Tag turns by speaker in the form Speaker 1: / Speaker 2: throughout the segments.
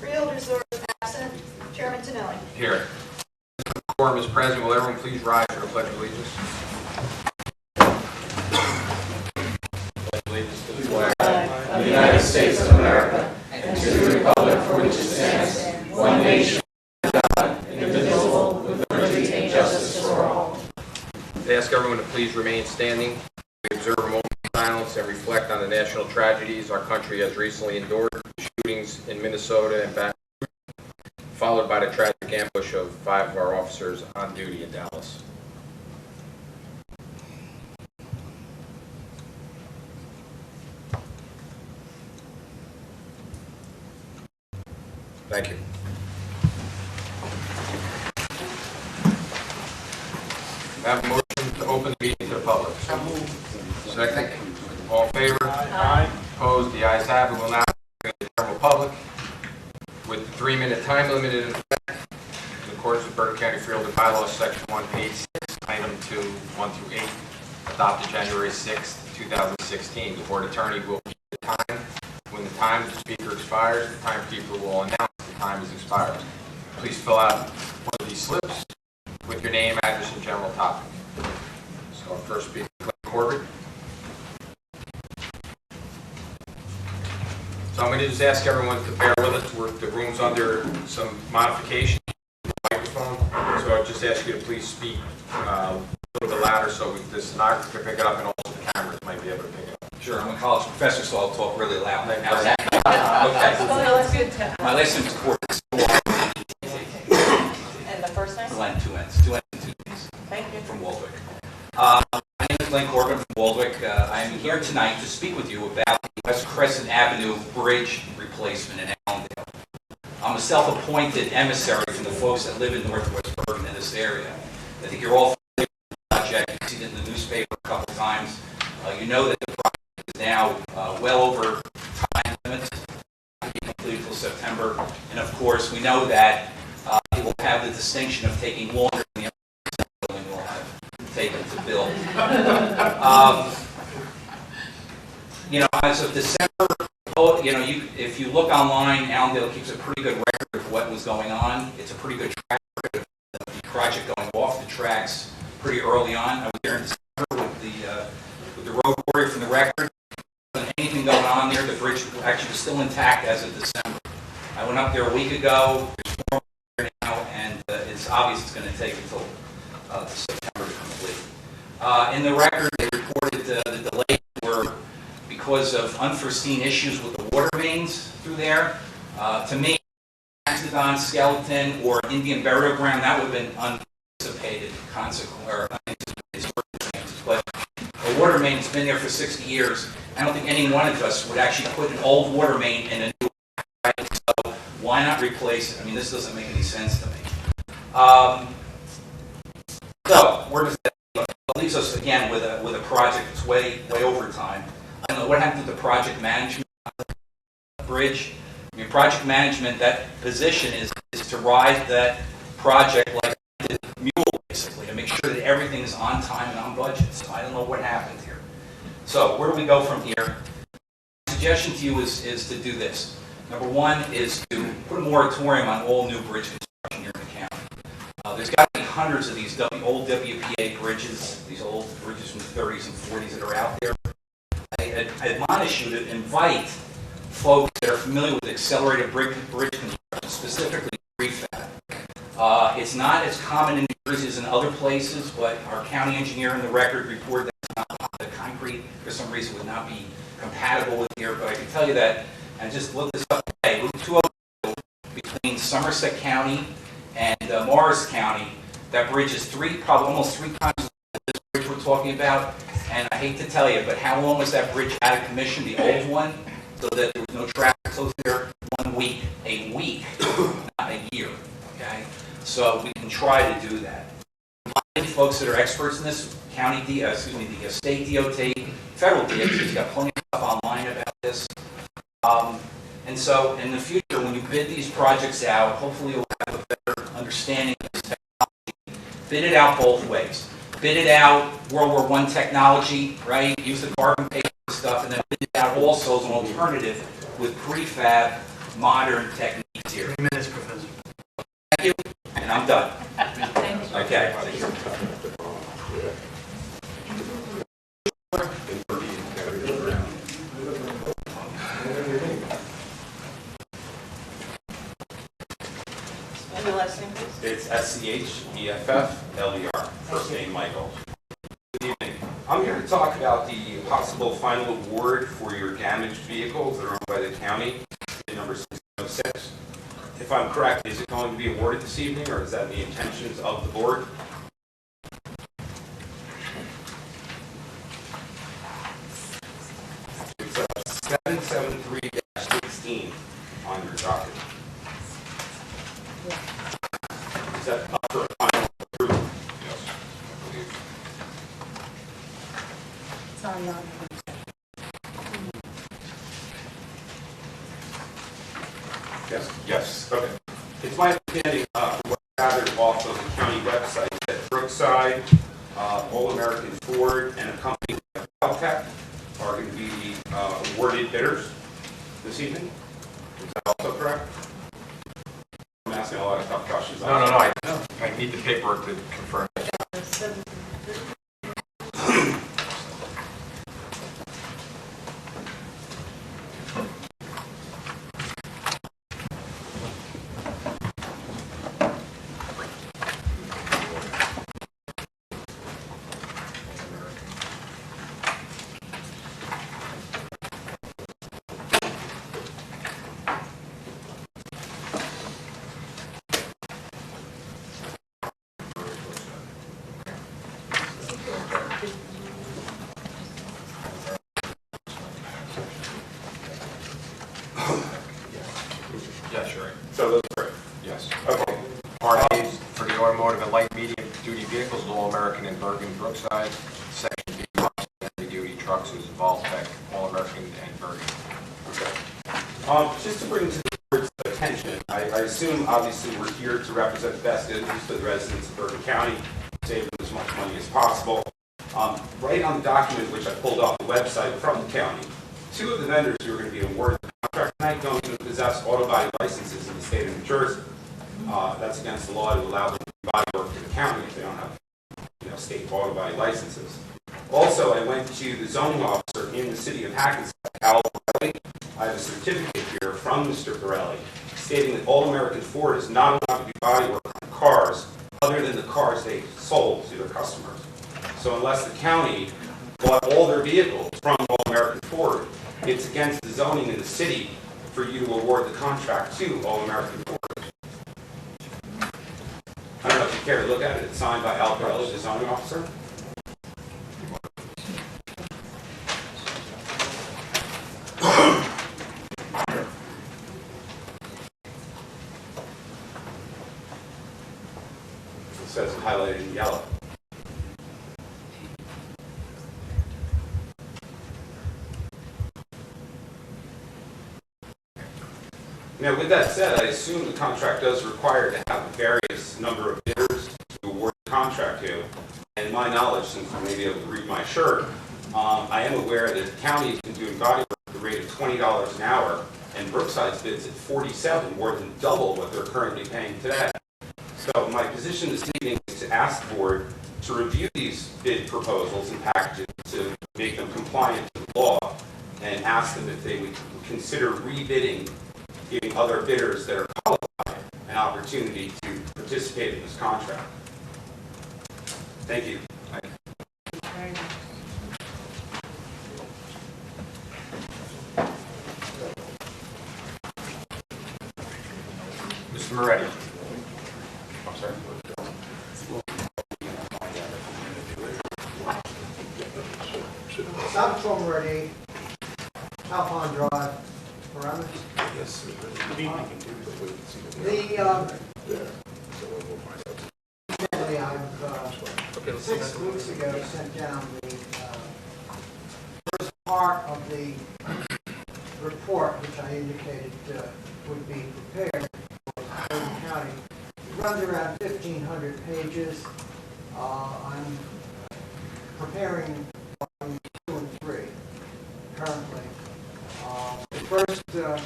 Speaker 1: Freeholders are absent. Chairman Tonelli.
Speaker 2: Here. The quorum is present. Will everyone please rise for the Pledge of Allegiance? Pledge allegiance to the flag
Speaker 3: of the United States of America and to the republic for which it stands, one nation, God, indivisible, with liberty and justice for all.
Speaker 2: I ask everyone to please remain standing. We observe a moment of silence and reflect on the national tragedies our country has recently endured, shootings in Minnesota and Baton Rouge, followed by the tragic ambush of 5 of our officers on duty in Dallas. Thank you. I have a motion to open the meeting to the public. Second. All in favor? Aye. Opposed? The ayes have it. We'll now go to the general public with the 3-minute time limit in effect in accordance with Bergen County Freeholder Bylaws, Section 186, Item 2, 1 through 8, adopted January 6, 2016. The Board Attorney will keep the time. When the time of the speaker expires, the timekeeper will announce the time has expired. Please fill out one of these slips with your name, address, and general topic. So our first speaker, Corbett. So I'm going to just ask everyone to bear with us. The room's under some modification to the microphone. So I'll just ask you to please speak a little bit louder so the stenographer can pick it up and also the cameras might be able to pick it up.
Speaker 4: Sure, I'm a college professor, so I'll talk really loud.
Speaker 2: How's
Speaker 4: that?
Speaker 1: Okay.
Speaker 4: My last name is Corbett.
Speaker 1: And the first name?
Speaker 4: Glenn, 2 N's, 2 N's and 2 D's.
Speaker 1: Thank you.
Speaker 4: From Waldwick. My name is Glenn Corbett from Waldwick. I'm here tonight to speak with you about the West Crescent Avenue Bridge replacement in Allendale. I'm a self-appointed emissary from the folks that live in Northwest Bergen in this area. I think you're all familiar with the project. You've seen it in the newspaper a couple of times. You know that the project is now well over time limits. It will be completed until September. And of course, we know that it will have the distinction of taking longer than the other building will have taken to build. As of December, if you look online, Allendale keeps a pretty good record of what was going on. It's a pretty good track record of the project going off the tracks pretty early on. I was there in December with the road warrior from the record. There wasn't anything going on there. The bridge actually was still intact as of December. I went up there a week ago. There's 4 there now, and it's obvious it's going to take until September to complete. In the record, they reported the delays were because of unforeseen issues with the water mains through there. To me, mastodon, skeleton, or Indian burial ground, that would have been unanticipated consequence or unanticipated circumstances. But a water main has been there for 60 years. I don't think any one of us would actually put an old water main in a new one. Right? So why not replace it? I mean, this doesn't make any sense to me. So where does that leave us? It leaves us again with a project that's way over time. I don't know what happened to the project management bridge. I mean, project management, that position is to ride that project like a mule, basically, to make sure that everything is on time and on budget. So I don't know what happened here. So where do we go from here? My suggestion to you is to do this. Number one is to put a moratorium on all new bridge construction here in the county. There's got to be hundreds of these old WPA bridges, these old bridges from the 30s and 40s that are out there. I admonish you to invite folks that are familiar with accelerated bridge construction, specifically prefab. It's not as common in New Jersey as in other places, but our county engineer in the record reported that the concrete, for some reason, would not be compatible with here. But I can tell you that, and just look this up today, Route 202 between Somerset County and Morris County, that bridge is probably almost 3 times this bridge we're talking about. And I hate to tell you, but how long was that bridge out of commission, the old one, so that there was no traffic flow there? 1 week. A week, not a year. Okay? So we can try to do that. Folks that are experts in this, the state DOT, federal DOT, has got plenty of stuff online about this. And so in the future, when you bid these projects out, hopefully you'll have a better understanding of this technology. Bid it out both ways. Bid it out World War I technology, right? Use the carbon paper stuff, and then bid it out also as an alternative with prefab modern techniques here. Okay.
Speaker 1: And the last name, please.
Speaker 5: It's SCHEFFLER, first name Michael. Good evening. I'm here to talk about the possible final award for your damaged vehicles that are owned by the county, number 606. If I'm correct, is it going to be awarded this evening, or is that the intentions of the board? It's 773-16 on your docket. Is that up for final approval?
Speaker 2: Yes, I believe.
Speaker 1: It's on non.
Speaker 5: Yes. Yes. Okay. It's my understanding, from what I gathered off of the county website, that Brookside, All American Ford, and a company like Caltech are going to be the awarded bidders this evening. Is that also correct? I'm asking a lot of tough questions.
Speaker 2: No, I need the paperwork to confirm. Yeah, sure.
Speaker 5: So those are
Speaker 2: Yes.
Speaker 5: okay.
Speaker 2: Part A is for the automotive and light medium duty vehicles, All American and Bergen, Brookside. Section B, trucks and heavy duty trucks is Voltec, All American and Bergen.
Speaker 5: Okay. Just to bring to the board's attention, I assume obviously we're here to represent the best interests of the residents of Bergen County, save them as much money as possible. Right on the document which I pulled off the website from the county, two of the vendors who are going to be awarded the contract tonight don't even possess auto body licenses in the state of New Jersey. That's against the law to allow them to do body work for the county if they don't have, state auto body licenses. Also, I went to the zoning officer in the city of Hackensack, Al Borelli. I have a certificate here from Mr. Borelli stating that All American Ford is not allowed to do body work on cars other than the cars they sold to their customers. So unless the county bought all their vehicles from All American Ford, it's against the zoning in the city for you to award the contract to All American Ford. I don't know if you care to look at it. It's signed by Al Borelli, the zoning officer. It says highlighted in yellow. Now, with that said, I assume the contract does require to have a various number of bidders to award the contract to. And in my knowledge, since I may be able to read my shirt, I am aware that the county has been doing body work at the rate of $20 an hour, and Brookside's bids at $47, more than double what they're currently paying today. So my position this evening is to ask the board to review these bid proposals and packages to make them compliant to the law, and ask them if they would consider rebidding, giving other bidders that are qualified an opportunity to participate in this contract. Thank you.
Speaker 2: Mr. Moretti.
Speaker 5: I'm sorry.
Speaker 6: Salvatore Moretti, Alpine Drive, Paramus. Incidentally, I've 6 weeks ago sent down the first part of the report, which I indicated would be prepared for Bergen County. It runs around 1,500 pages. I'm preparing volumes 2 and 3 currently. The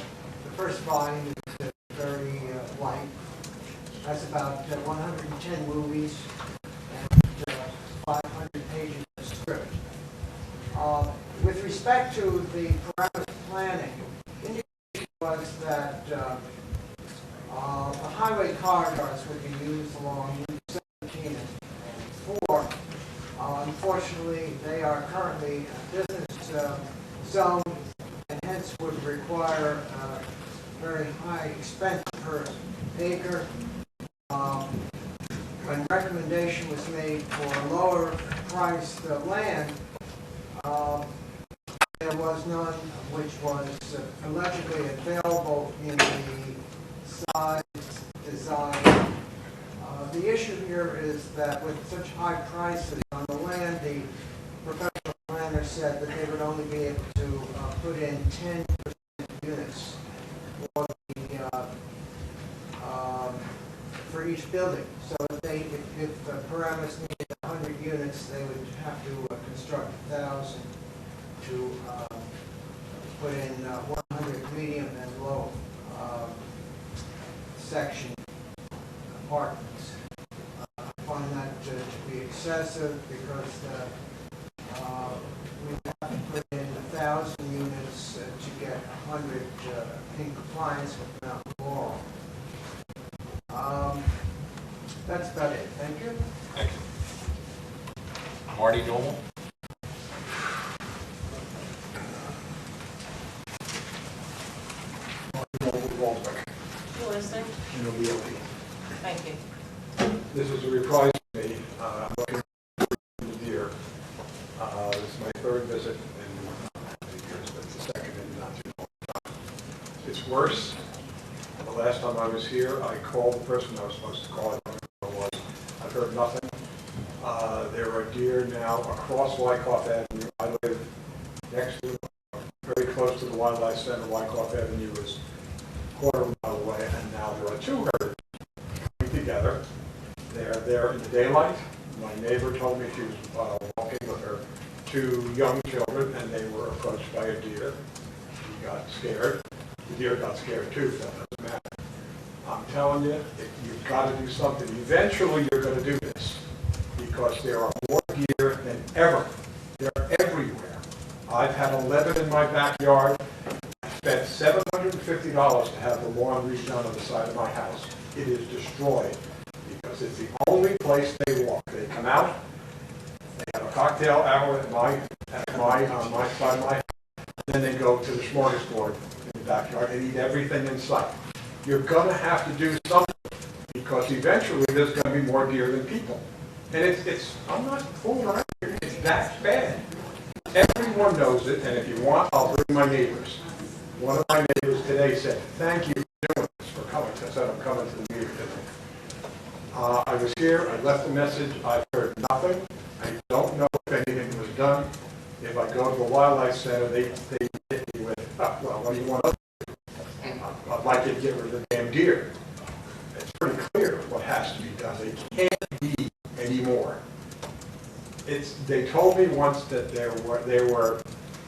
Speaker 6: first volume is very light. Has about 110 movies, respect to the parameter planning, indication was that the highway corridors would be used along Route 17 and 4. Unfortunately, they are currently business zoned and hence would require a very high expense per acre. When recommendation was made for lower priced land, there was none which was allegedly available in the size, design. The issue here is that with such high prices on the land, the professional planner said that they would only be able to put in 10% units for for each building. So if the parameters needed 100 units, they would have to construct 1,000 to put in 100 medium and low section apartments. I find that to be excessive because we have to put in 1,000 units to get 100 in compliance with Mountain Law. That's about it. Thank you.
Speaker 2: Thank you. Marty Noel?
Speaker 1: You listening? Thank you.
Speaker 7: This is a reprise to me. I'm looking for the deer. This is my third visit in 8 years, but it's the second in not too long time. It's worse. The last time I was here, I called the person I was supposed to call. I don't know who it was. I've heard nothing. There are deer now across Wyckoff Avenue. I live next to, very close to the Wildlife Center. Wyckoff Avenue is a quarter of a mile away, and now there are two herds coming together. They're there in the daylight. My neighbor told me she was walking with her two young children, and they were approached by a deer. She got scared. The deer got scared too, so that doesn't matter. I'm telling you, you've got to do something. Eventually, you're going to do this because there are more deer than ever. They're everywhere. I've had 11 in my backyard. I spent $750 to have the lawn redone on the side of my house. It is destroyed because it's the only place they walk. They come out, they have a cocktail hour at my on my side of my house, and then they go to the smorgasbord in the backyard and eat everything in sight. You're going to have to do something because eventually there's going to be more deer than people. And it's I'm not fooling around here. It's that bad. Everyone knows it, and if you want, I'll bring my neighbors. One of my neighbors today said, "Thank you for doing this, for coming." I said, "I'm coming to the meeting today." I was here. I left a message. I've heard nothing. I don't know if anything was done. If I go to the Wildlife Center, they hit me with, "Oh, well, what do you want us to do?" I'd like you to get rid of the damn deer. It's pretty clear what has to be done. They can't be anymore. They told me once that they were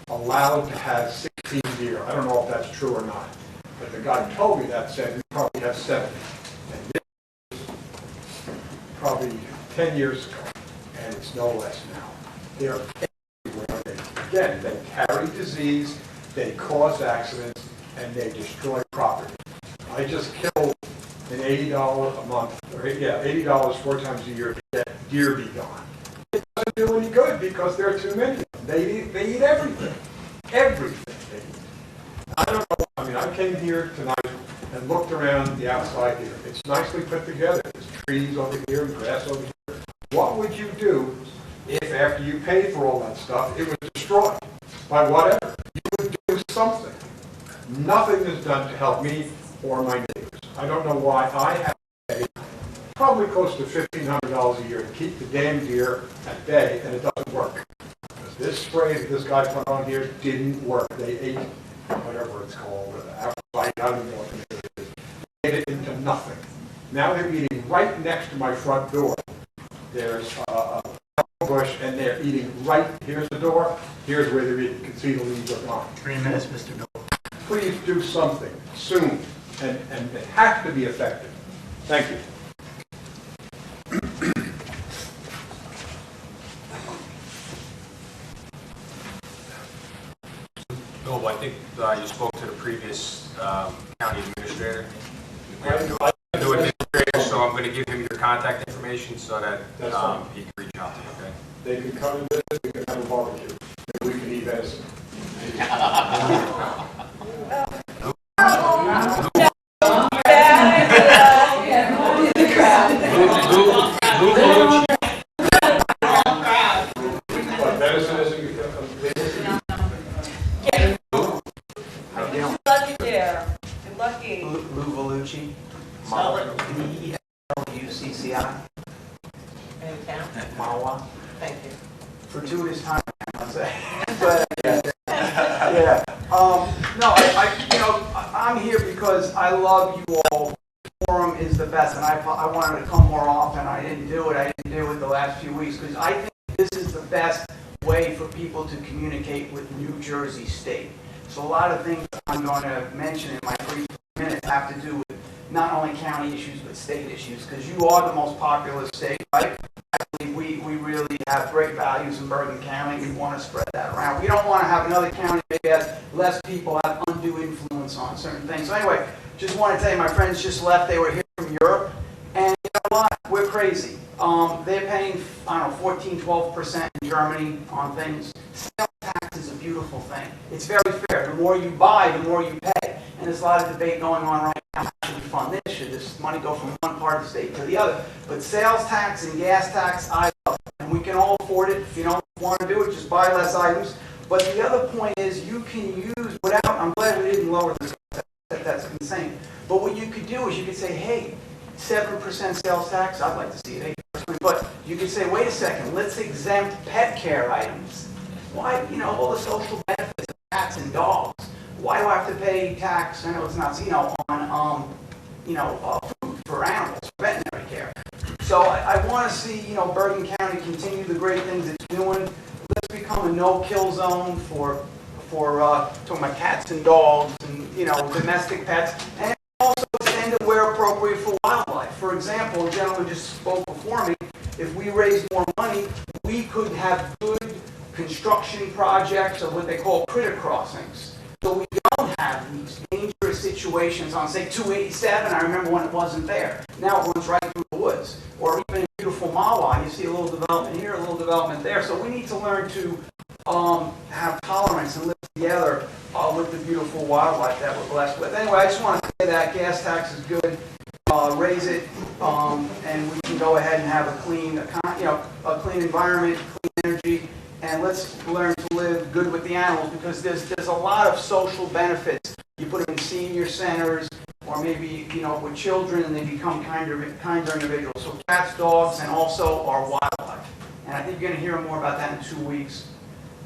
Speaker 7: allowed to have 16 deer. I don't know if that's true or not, but the guy who told me that said we probably have 70. And this was probably 10 years ago, and it's no less now. They're everywhere. Again, they carry disease, they cause accidents, and they destroy property. I just killed an $80 a month, or $80 4 times a year to get deer be gone. It doesn't do any good because there are too many of them. They eat everything. Everything they eat. I don't know. I mean, I came here tonight and looked around the outside here. It's nicely put together. There's trees over here and grass over here. What would you do if after you paid for all that stuff, it was destroyed by whatever? You would do something. Nothing is done to help me or my neighbors. I don't know why I have to pay probably close to $1,500 a year to keep the damn deer at bay, and it doesn't work. This spray that this guy put on here didn't work. They ate whatever it's called, I don't know what it is. They made it into nothing. Now they're eating right next to my front door. There's a bush, and they're eating right, here's the door, here's where they're eating. You can see the leaves are gone.
Speaker 3: 3 minutes, Mr. Noel.
Speaker 7: Please do something soon, and it has to be effective. Thank you.
Speaker 2: We have a new administrator, so I'm going to give him your contact information so that
Speaker 7: That's fine.
Speaker 2: he can reach out to you, okay?
Speaker 7: They could come and visit, we could have a barbecue, maybe we could eat venison. But venison isn't,
Speaker 1: Lucky there. You're lucky.
Speaker 8: Lou Vellucci.
Speaker 1: Spell it.
Speaker 8: Lucci.
Speaker 1: In town?
Speaker 8: Mawa.
Speaker 1: Thank you.
Speaker 8: Fortuitous time, I must say. But, yeah. No, I'm here because I love you all. Forum is the best, and I wanted to come more often. I didn't do it the last few weeks because I think this is the best way for people to communicate with New Jersey State. So a lot of things I'm going to mention in my brief minutes have to do with not only county issues but state issues because you are the most populous state, right? We really have great values in Bergen County. We want to spread that around. We don't want to have another county that has less people have undue influence on certain things. So anyway, just want to tell you, my friends just left. They were here from Europe. And you know what? We're crazy. They're paying, 14, 12% in Germany on things. Sales tax is a beautiful thing. It's very fair. The more you buy, the more you pay. And there's a lot of debate going on right now. Should we fund this? Should this money go from one part of the state to the other? But sales tax and gas tax, I love. And we can all afford it. If you don't want to do it, just buy less items. But the other point is you can use, I'm glad we didn't lower the sales tax. That's insane. But what you could do is you could say, hey, 7% sales tax, I'd like to see it 8%. But you could say, wait a second, let's exempt pet care items. Why, all the social benefits of cats and dogs. Why do I have to pay tax? I know it's not, on, food for animals, veterinary care. So I want to see, Bergen County continue the great things it's doing. Let's become a no-kill zone for talking about cats and dogs and, domestic pets. And also extend it where appropriate for wildlife. For example, a gentleman just spoke before me. If we raise more money, we could have good construction projects of what they call critter crossings. So we don't have these dangerous situations on, say, 287. I remember when it wasn't there. Now it runs right through the woods. Or even in beautiful Mawa, you see a little development here, a little development there. So we need to learn to have tolerance and live together with the beautiful wildlife that we're blessed with. Anyway, I just want to say that gas tax is good. Raise it, and we can go ahead and have a clean environment, clean energy, and let's learn to live good with the animals because there's a lot of social benefits. You put them in senior centers, or maybe with children, and they become kinder individuals. So cats, dogs, and also our wildlife. And I think you're going to hear more about that in 2 weeks.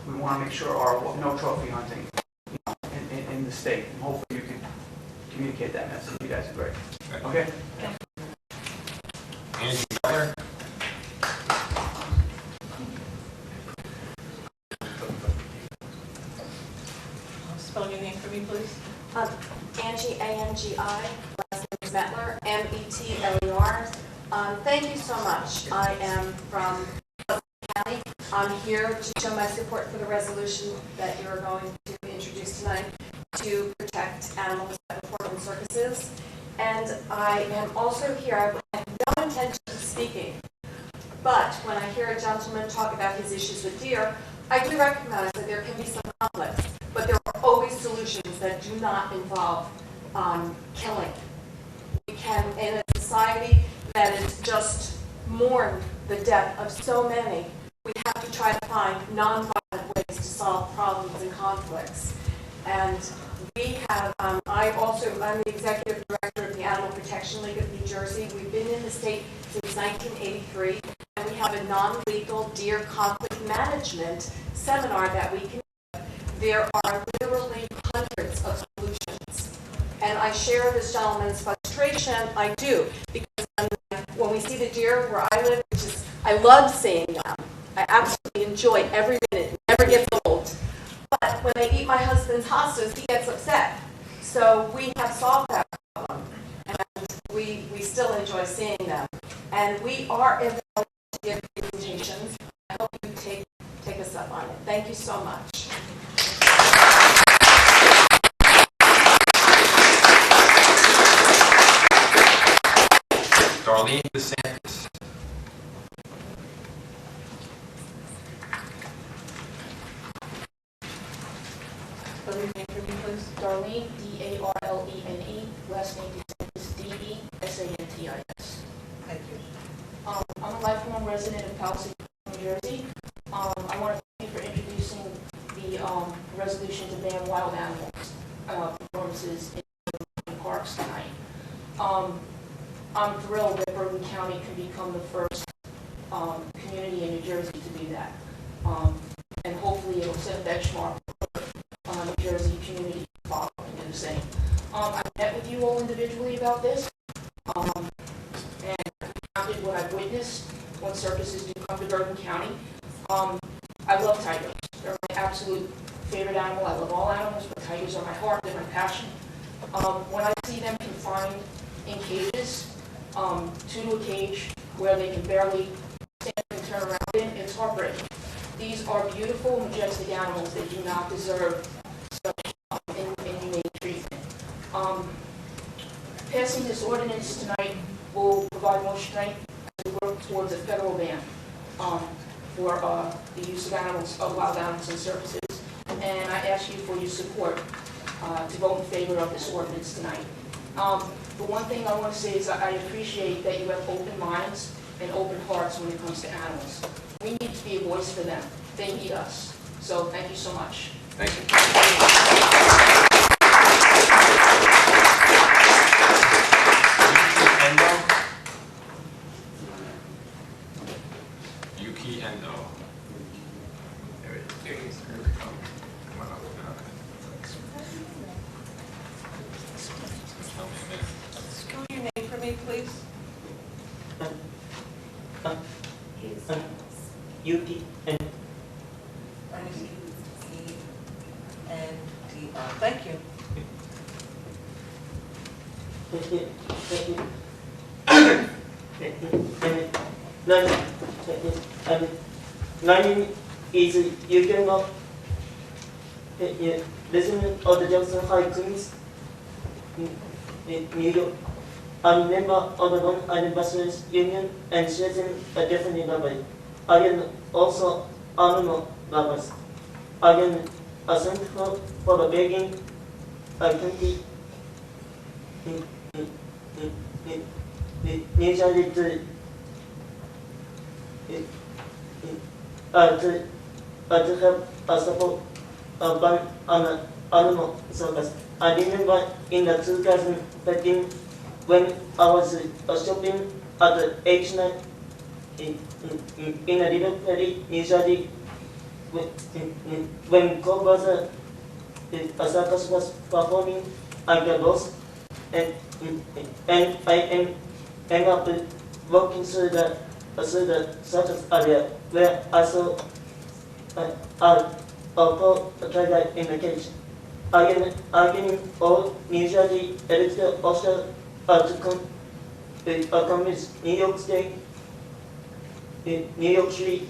Speaker 8: We want to make sure our no trophy hunting in the state. And hopefully you can communicate that message. You guys are great. Okay?
Speaker 2: Angie Miller.
Speaker 1: Spell your name for me, please.
Speaker 9: Angie, A-N-G-I, last name is Metler, M-E-T-L-E-R. Thank you so much. I am from County. I'm here to show my support for the resolution that you're going to introduce tonight to protect animals that perform in circuses. And I am also here, I have no intention of speaking, but when I hear a gentleman talk about his issues with deer, I do recognize that there can be some conflicts, but there are always solutions that do not involve killing. We can, in a society that is just mourned the death of so many, we have to try to find nonviolent ways to solve problems and conflicts. And we have, I'm the executive director of the Animal Protection League of New Jersey. We've been in the state since 1983, and we have a non-lethal deer conflict management seminar that we can do. There are literally hundreds of solutions. And I share this gentleman's frustration. I do, because when we see the deer where I live, I love seeing them. I absolutely enjoy every minute. It never gets old. But when they eat my husband's hostas, he gets upset. So we have solved that problem, and we still enjoy seeing them. And we are available to give presentations. I hope you take us up on it. Thank you so much.
Speaker 2: Darlene DeSantis.
Speaker 1: Spell your name for me, please.
Speaker 9: Darlene, D-A-R-L-E-N-E, last name DeSantis, D-E-S-A-N-T-I-S.
Speaker 1: Thank you.
Speaker 9: I'm a lifelong resident of Palisades, New Jersey. I want to thank you for introducing the resolution to ban wild animals performances in parks tonight. I'm thrilled that Bergen County can become the first community in New Jersey to do that. And hopefully it'll set a benchmark for New Jersey community to follow and do the same. I met with you all individually about this. And what I've witnessed when circuses do come to Bergen County. I love tigers. They're my absolute favorite animal. I love all animals, but tigers are my heart. They're my passion. When I see them confined in cages, two to a cage where they can barely stand and turn around in, it's heartbreaking. These are beautiful, majestic animals that do not deserve such inhumane treatment. Passing this ordinance tonight will provide more strength as we work towards a federal ban for the use of animals, of wild animals in circuses. And I ask you for your support to vote in favor of this ordinance tonight. The one thing I want to say is I appreciate that you have open minds and open hearts when it comes to animals. We need to be a voice for them. They need us. So thank you so much.
Speaker 2: Thank you. Yuki Endo. There it is. Here we go. Come on up. Tell me a minute.
Speaker 1: Spell your name for me, please.
Speaker 10: Yuki and
Speaker 1: E-N-D-R. Thank you.
Speaker 10: my name is Yuki Endo, resident of the Jackson High Queens, New York. I'm a member of the Long Island Bachelors Union and citizen a different library. I am also animal lovers. I am a center for the Bergen County New Jersey to help support ban on animal circus. I remember in the 2013 when I was shopping at the H9 in a little ferry, New Jersey, when Cobras a circus was performing, I got lost and I ended up walking through the circus area where I saw a poor tiger in the cage. Again, all New Jersey elected officials to convince New York State, New York City,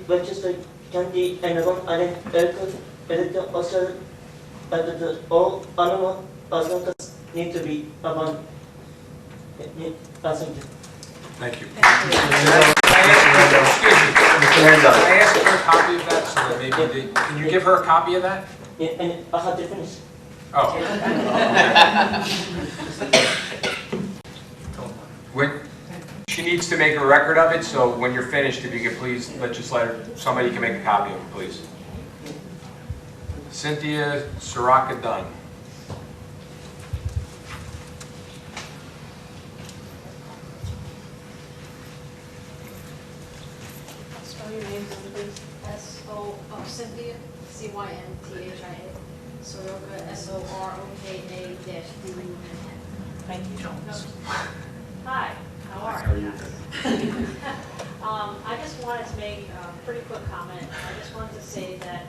Speaker 10: Westchester County, and Long Island elected officials that all animal circus need to be abandoned. Thank you.
Speaker 2: Thank you.
Speaker 10: Can
Speaker 2: I ask for a copy of that so that maybe can you give her a copy of that?
Speaker 10: Yeah, and I have to finish.
Speaker 2: Oh. When, she needs to make a record of it, so when you're finished, if you could please let her, somebody can make a copy of it, please. Cynthia Soraka Dunn.
Speaker 1: Spell your name for me, please.
Speaker 11: Cynthia, C-Y-N-T-H-I-A, Soroka, S-O-R-O-K-A-D-U-N-N.
Speaker 1: Thank you.
Speaker 11: Hi, how are you? I just wanted to make a pretty quick comment. I just wanted to say that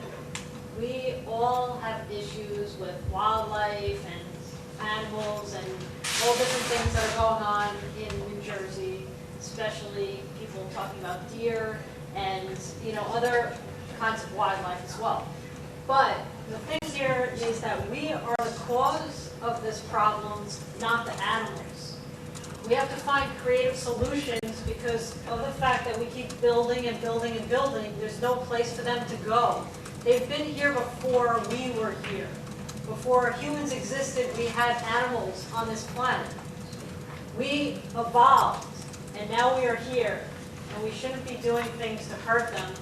Speaker 11: we all have issues with wildlife and animals and all different things that are going on in New Jersey, especially people talking about deer and, other kinds of wildlife as well. But the thing here is that we are the cause of this problem, not the animals. We have to find creative solutions because of the fact that we keep building and building and building. There's no place for them to go. They've been here before we were here. Before humans existed, we had animals on this planet. We evolved, and now we are here, and we shouldn't be doing things to hurt them.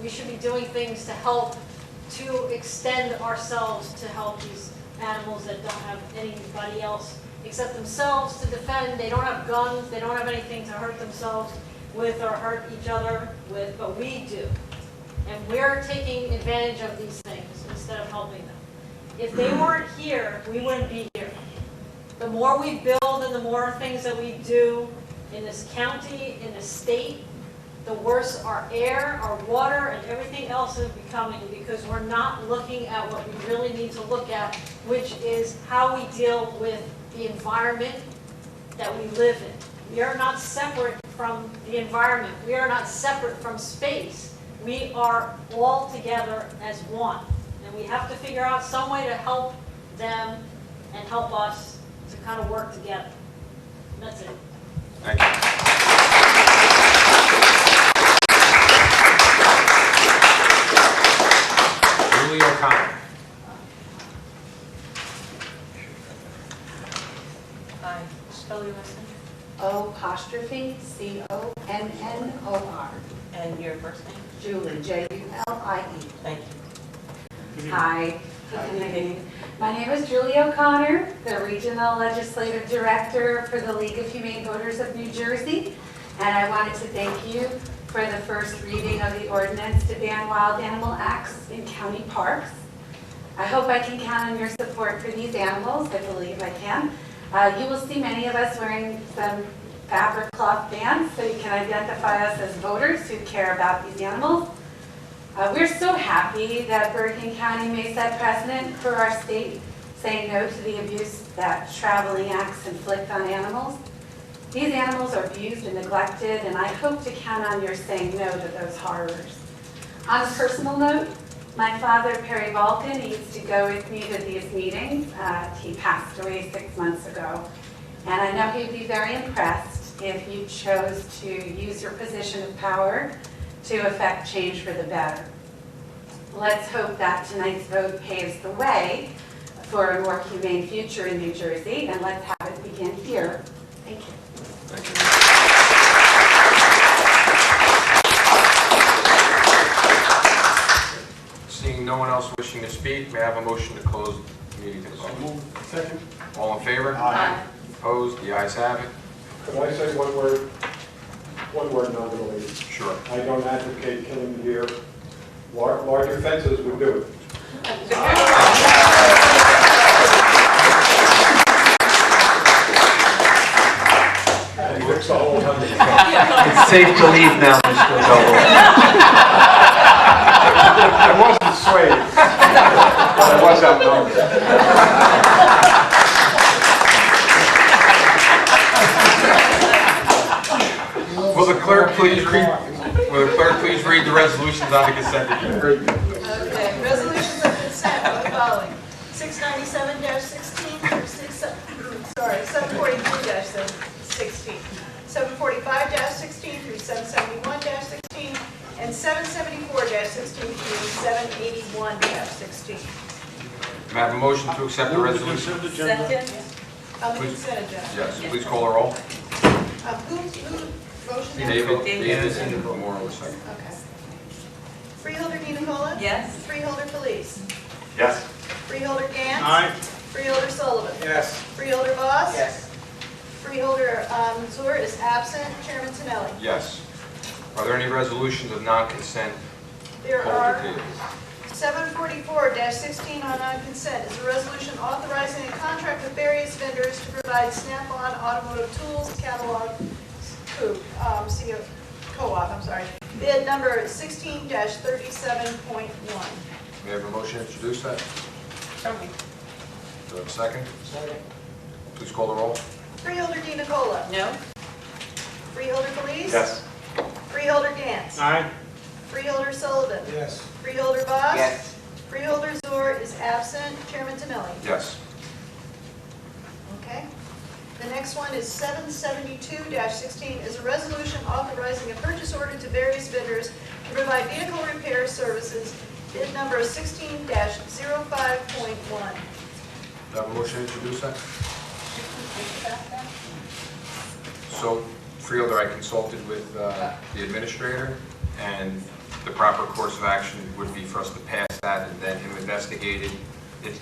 Speaker 11: We should be doing things to help, to extend ourselves to help these animals that don't have anybody else except themselves to defend. They don't have guns, they don't have anything to hurt themselves with or hurt each other with, but we do. And we're taking advantage of these things instead of helping them. If they weren't here, we wouldn't be here. The more we build and the more things that we do in this county, in the state, the worse our air, our water, and everything else is becoming because we're not looking at what we really need to look at, which is how we deal with the environment that we live in. We are not separate from the environment. We are not separate from space. We are all together as one. And we have to figure out some way to help them and help us to kind of work together. And that's it.
Speaker 2: Thank you. Julie O'Connor.
Speaker 1: Hi, spell your last name
Speaker 12: O''Connor.
Speaker 1: and your first name.
Speaker 12: Julie, Julie.
Speaker 1: Thank you.
Speaker 12: Hi. Good evening. My name is Julie O'Connor, the Regional Legislative Director for the League of Humane Voters of New Jersey. And I wanted to thank you for the first reading of the ordinance to ban wild animal acts in county parks. I hope I can count on your support for these animals. I believe I can. You will see many of us wearing some fabric cloth bands so you can identify us as voters who care about these animals. We're so happy that Bergen County may set precedent for our state saying no to the abuse that traveling acts inflict on animals. These animals are abused and neglected, and I hope to count on your saying no to those horrors. On a personal note, my father, Perry Vulcan, used to go with me to these meetings. He passed away 6 months ago. And I know he'd be very impressed if you chose to use your position of power to affect change for the better. Let's hope that tonight's vote paves the way for a more humane future in New Jersey, and let's have it begin here. Thank you.
Speaker 2: Thank you. Seeing no one else wishing to speak, may I have a motion to close the meeting to the public?
Speaker 7: Second.
Speaker 2: All in favor?
Speaker 12: Aye.
Speaker 2: Opposed? The ayes have it.
Speaker 7: Could I say one word? One word, non-related.
Speaker 2: Sure.
Speaker 7: I don't advocate killing the deer. Larger fences would do it. And fix the whole country.
Speaker 3: It's safe to leave now, Mr. Doble.
Speaker 7: I wasn't swayed, but I was outnumbered.
Speaker 2: Will the clerk please read the resolutions on the consent agenda?
Speaker 1: Okay, resolutions of consent are the following. 697-16 through 743-16, 745-16 through 771-16, and 774-16 through 781-16.
Speaker 2: May I have a motion to accept the resolution?
Speaker 1: Second. On the consent agenda.
Speaker 2: Yes, please call the roll.
Speaker 1: Who motion?
Speaker 2: David and Moore was second.
Speaker 1: Okay. Freeholder Nicola?
Speaker 12: Yes.
Speaker 1: Freeholder Felice?
Speaker 5: Yes.
Speaker 1: Freeholder Gantz?
Speaker 5: Aye.
Speaker 1: Freeholder Sullivan?
Speaker 5: Yes.
Speaker 1: Freeholder Voss?
Speaker 6: Yes.
Speaker 1: Freeholder Zur is absent. Chairman Tinelli?
Speaker 2: Yes. Are there any resolutions of non-consent
Speaker 1: There
Speaker 2: called to
Speaker 1: are
Speaker 2: table?
Speaker 1: 744-16 on non-consent is a resolution authorizing a contract with various vendors to provide Snap-on automotive tools catalog co-op, bid number 16-37.1.
Speaker 2: May I have a motion to introduce that? Do I have a second?
Speaker 6: Second.
Speaker 2: Please call the roll.
Speaker 1: Freeholder Di Nicola?
Speaker 12: No.
Speaker 1: Freeholder Felice?
Speaker 5: Yes.
Speaker 1: Freeholder Gantz?
Speaker 5: Aye.
Speaker 1: Freeholder Sullivan?
Speaker 6: Yes.
Speaker 1: Freeholder Voss?
Speaker 6: Yes.
Speaker 1: Freeholder Zur is absent. Chairman Tinelli?
Speaker 2: Yes.
Speaker 1: Okay. The next next one is 772-16, is a resolution authorizing a purchase order to various vendors to provide vehicle repair services, bid number 16-05.1.
Speaker 2: Do I have a motion to introduce that? So, Freeholder, I consulted with the administrator, and the proper course of action would be for us to pass that and then him investigate it.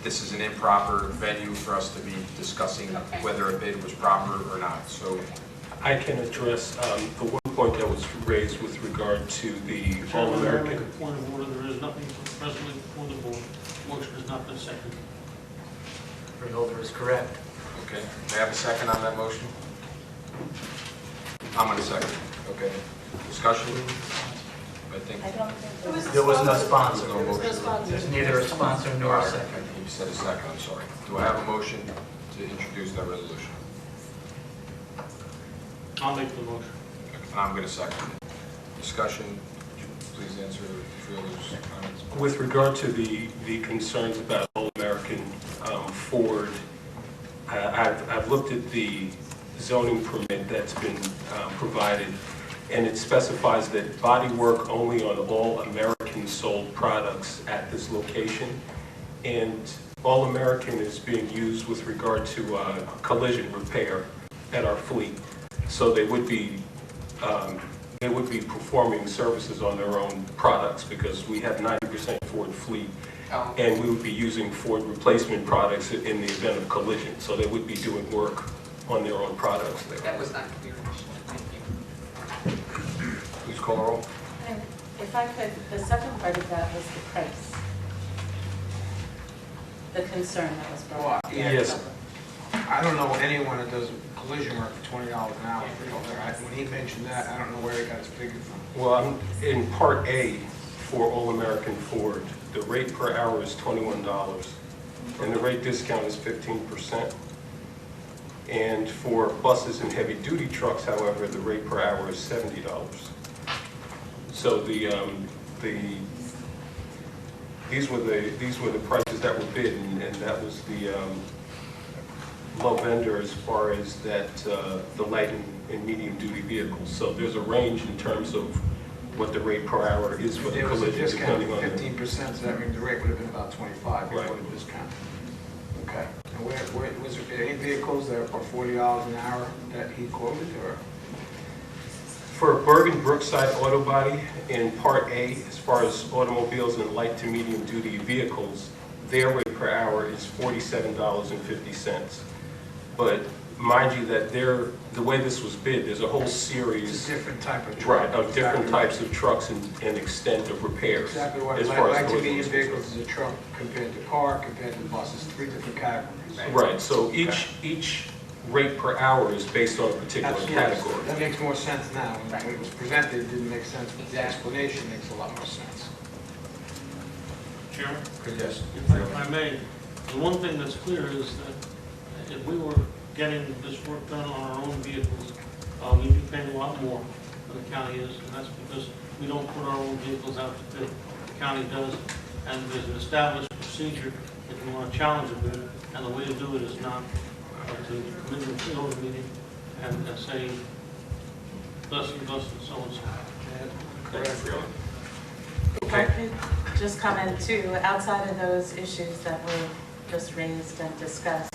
Speaker 2: This is an improper venue for us to be discussing whether a bid was proper or not. So,
Speaker 13: I can address the one point that was raised with regard to the All-American.
Speaker 14: Make a point of order, there is nothing presently before the board. Motion has not been seconded.
Speaker 3: Freeholder is correct.
Speaker 2: okay. May I have a second on that motion? I'm going to second. Okay. Discussion? I think.
Speaker 3: There was no sponsor.
Speaker 2: No motion.
Speaker 3: There's neither a sponsor nor a second.
Speaker 2: You said a second, I'm sorry. Do I have a motion to introduce that resolution?
Speaker 14: I'll make the motion.
Speaker 2: And I'm going to second. Discussion, would you please answer Freeholder's comments?
Speaker 13: With regard to the concerns about All-American Ford, I've looked at the zoning permit that's been provided, and it specifies that body work only on All-American sold products at this location. And All-American is being used with regard to collision repair at our fleet. So they would be performing services on their own products because we have 90% Ford fleet, and we would be using Ford replacement products in the event of collision. So they would be doing work on their own products there.
Speaker 3: That was not clear. Thank you.
Speaker 2: Please call the roll.
Speaker 15: And if I could, the second part of that was the price. The concern that was brought up.
Speaker 13: Yes.
Speaker 6: I don't know anyone that does collision work for $20 an hour. When he mentioned that, I don't know where he got his figure from.
Speaker 13: Well, in Part A for All-American Ford, the rate per hour is $21, and the rate discount is 15%. And for buses and heavy-duty trucks, however, the rate per hour is $70. So these were the prices that were bid, and that was the low vendor as far as that the light and medium-duty vehicles. So there's a range in terms of what the rate per hour is for the
Speaker 6: There was a
Speaker 13: collision,
Speaker 6: discount of
Speaker 13: depending on
Speaker 6: 15%, so that means the rate would have been about 25 before
Speaker 13: Right.
Speaker 6: the discount. Okay. And where was there any vehicles that are $40 an hour that he quoted, or?
Speaker 13: For Bergen Brookside Auto Body, in Part A, as far as automobiles and light to medium duty vehicles, their rate per hour is $47.50. But mind you that the way this was bid, there's a whole series.
Speaker 6: It's a different type of truck.
Speaker 13: Right, of different types of trucks and extent of repairs.
Speaker 6: Exactly what,
Speaker 13: as far as
Speaker 6: like to
Speaker 13: collision
Speaker 6: medium
Speaker 13: is
Speaker 6: vehicles is a truck compared to car, compared to buses, 3 different categories.
Speaker 13: Right, so each rate per hour is based on a particular category.
Speaker 6: That makes more sense now. When it was presented, it didn't make sense, but the explanation makes a lot more sense.
Speaker 14: Chairman,
Speaker 2: Yes.
Speaker 14: if I may, the one thing that's clear is that if we were getting this work done on our own vehicles, we'd be paying a lot more than the county is, and that's because we don't put our own vehicles out to bid. The county does, and there's an established procedure if you want to challenge a bid, and the way to do it is not to come into the field meeting and say, thus and thus and so and so.
Speaker 15: If I could just comment too, outside of those issues that were just raised and discussed,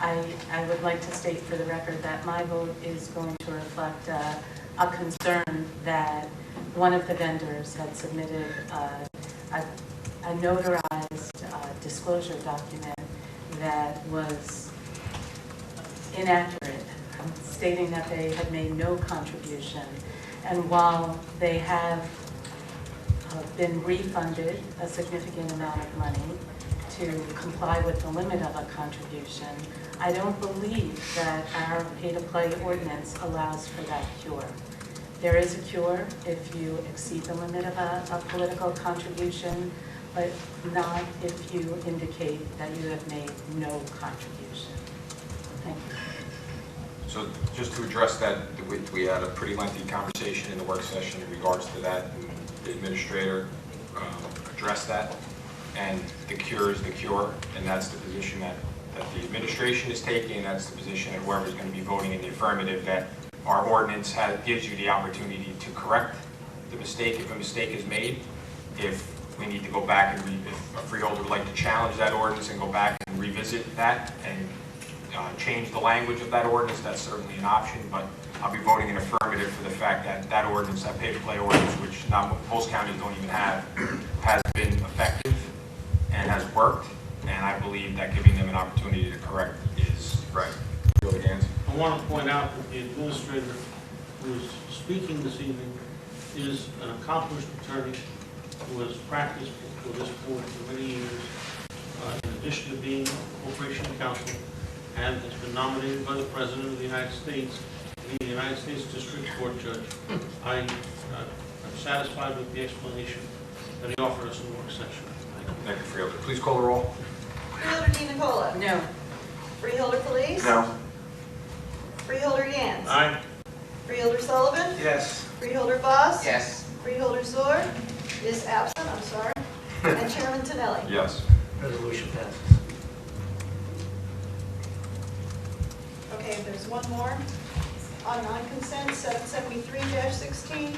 Speaker 15: I would like to state for the record that my vote is going to reflect a concern that one of the vendors had submitted a notarized disclosure document that was inaccurate, stating that they had made no contribution. And while they have been refunded a significant amount of money to comply with the limit of a contribution, I don't believe that our pay-to-play ordinance allows for that cure. There is a cure if you exceed the limit of a political contribution, but not if you indicate that you have made no contribution. Thank you.
Speaker 2: So just to address that, we had a pretty lengthy conversation in the work session in regards to that. And the administrator addressed that, and the cure is the cure, and that's the position that that the administration is taking, and that's the position of whoever's going to be voting in the affirmative, that our ordinance gives you the opportunity to correct the mistake if a mistake is made. If we need to go back and if a freeholder would like to challenge that ordinance and go back and revisit that and change the language of that ordinance, that's certainly an option, but I'll be voting in affirmative for the fact that that ordinance, that pay-to-play ordinance, which most counties don't even have, has been effective and has worked, and I believe that giving them an opportunity to correct is right. Really, Dan's?
Speaker 14: I want to point out that the administrator who is speaking this evening is an accomplished attorney who has practiced for this board for many years, in addition to being a corporation counsel, and has been nominated by the President of the United States to be the United States District Court Judge. I am satisfied with the explanation that he offered us in the work session.
Speaker 2: Thank you, Freeholder. Please call the roll.
Speaker 1: Freeholder Di Nicola.
Speaker 15: No.
Speaker 1: Freeholder Felice.
Speaker 2: No.
Speaker 1: Freeholder Gans.
Speaker 14: Aye.
Speaker 1: Freeholder Sullivan.
Speaker 8: Yes.
Speaker 1: Freeholder Boss.
Speaker 3: Yes.
Speaker 1: Freeholder Zor is absent, I'm sorry. And Chairman Tinelli.
Speaker 2: Yes.
Speaker 3: Resolution passes.
Speaker 1: Okay, there's one more. On non-consent, 773-16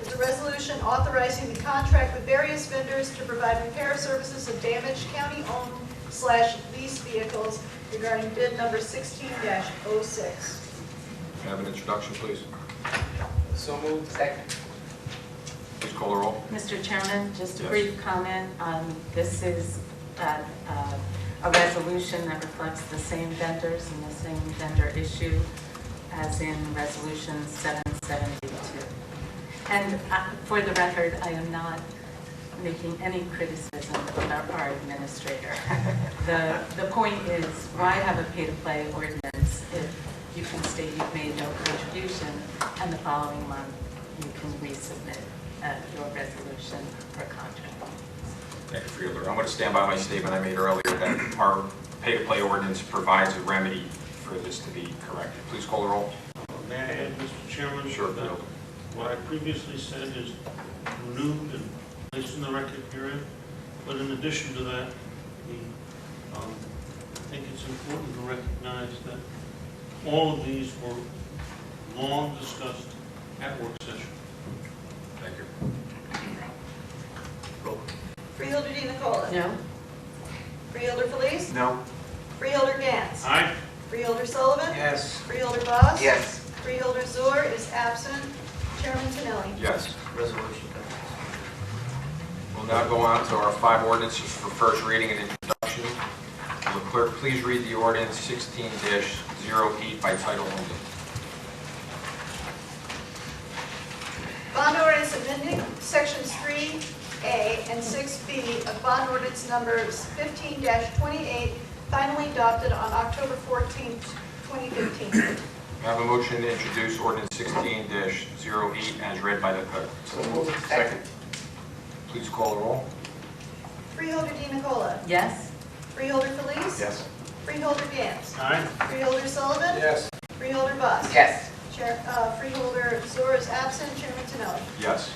Speaker 1: is a resolution authorizing the contract with various vendors to provide repair services of damaged county-owned/leased vehicles regarding bid number 16-06.
Speaker 2: Can I have an introduction, please?
Speaker 3: So moved. Second.
Speaker 2: Please call the roll.
Speaker 15: Mr. Chairman, just a
Speaker 2: Yes.
Speaker 15: brief comment. This is a resolution that reflects the same vendors and the same vendor issue as in Resolution 772. And for the record, I am not making any criticism of our administrator. The point is, why have a pay-to-play ordinance if you can state you've made no contribution and the following month you can resubmit your resolution or contract?
Speaker 2: Thank you, Freeholder. I'm going to stand by my statement I made earlier that our pay-to-play ordinance provides a remedy for this to be corrected. Please call the roll.
Speaker 14: May I add, Mr. Chairman?
Speaker 2: Sure,
Speaker 14: that
Speaker 2: Freeholder.
Speaker 14: what I previously said is renewed and placed in the record herein. But in addition to that, I think it's important to recognize that all of these were long discussed at work session.
Speaker 2: Thank you.
Speaker 1: Freeholder Di Nicola.
Speaker 15: No?
Speaker 1: Freeholder Felice.
Speaker 2: No.
Speaker 1: Freeholder Gans.
Speaker 14: Aye.
Speaker 1: Freeholder Sullivan.
Speaker 8: Yes.
Speaker 1: Freeholder Boss.
Speaker 3: Yes.
Speaker 1: Freeholder Zor is absent. Chairman Tinelli.
Speaker 2: Yes.
Speaker 3: Resolution passes.
Speaker 2: We'll now go on to our 5 ordinances for first reading and introduction. Will the clerk please read the ordinance 16-08 by title only?
Speaker 1: Bond ordinance amending sections 3A and 6B of bond ordinance numbers 15-28, finally adopted on October 14, 2015.
Speaker 2: May I have a motion to introduce ordinance 16-08 as read by the clerk?
Speaker 3: So moved. Second.
Speaker 2: Please call the roll.
Speaker 1: Freeholder Di Nicola.
Speaker 15: Yes?
Speaker 1: Freeholder Felice.
Speaker 2: Yes.
Speaker 1: Freeholder Gans.
Speaker 14: Aye.
Speaker 1: Freeholder Sullivan.
Speaker 8: Yes.
Speaker 1: Freeholder Boss.
Speaker 3: Yes.
Speaker 1: Freeholder Zor is absent. Chairman Tinelli.
Speaker 2: Yes.